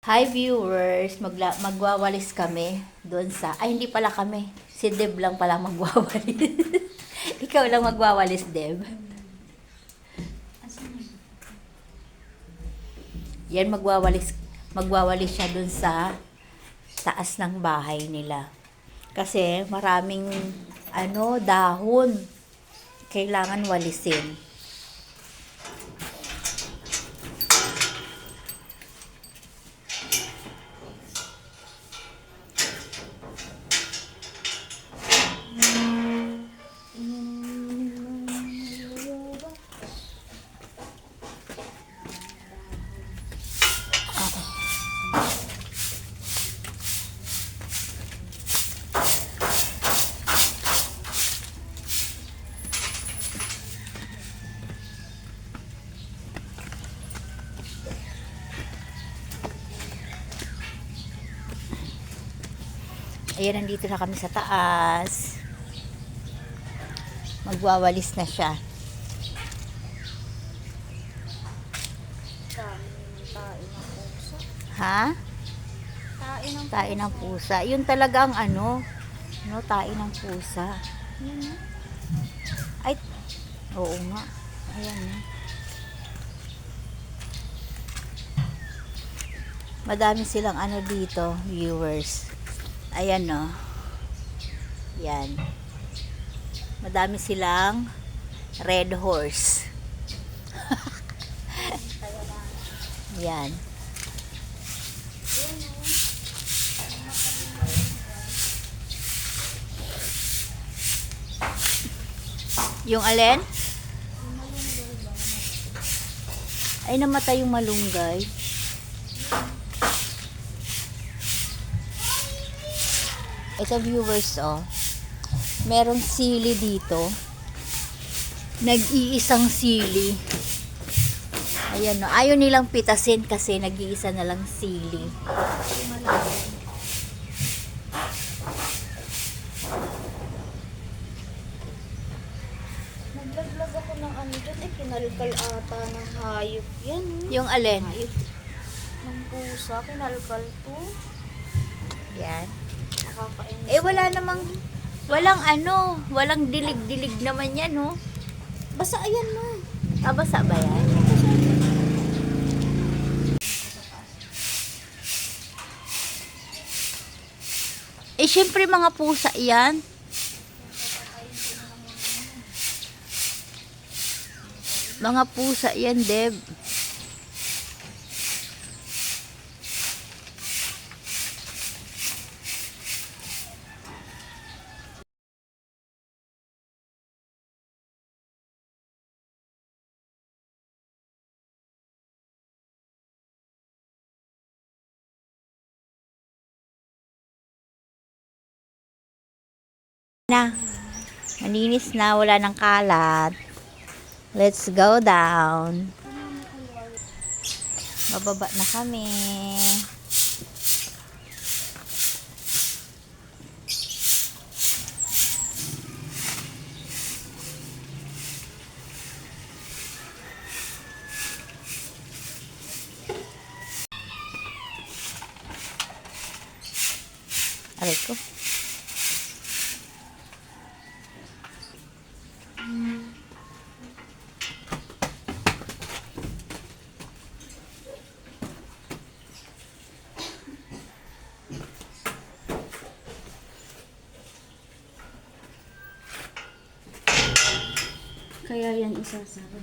Hi viewers, magwawalis kami doon sa, ay hindi pala kami, si Deb lang pala magwawalis. Ikaw lang magwawalis, Deb. Yan magwawalis siya doon sa taas ng bahay nila. Kasi maraming dahon kailangan walisin. Ayan, nandito na kami sa taas. Magwawalis na siya. Ha? Tae ng pusa. Yun talagang tae ng pusa. Ay, oo nga. Ayan. Madami silang dito, viewers. Ayan, no. Yan. Madami silang red horse. Yan. Yung alin? Ay, namatay yung malunggay. Ito, viewers, merong sili dito. Nag-iisang sili. Ayan, ayaw nilang pitasin kasi nag-iisa na lang sili. Naglaglag ako ng dyan, kinalkal ata ng hayop. Yan, Yung alin? hayop ng pusa, kinalkal to. Yan. Nakakainis. Walang dilig-dilig naman yan, no? Basta ayan na. Basa ba yan? Syempre mga pusa yan. Mga pusa yan, Deb. Na. Malinis na, wala nang kalat. Let's go down. Bababa na kami. Aray ko. Kaya yan isasara.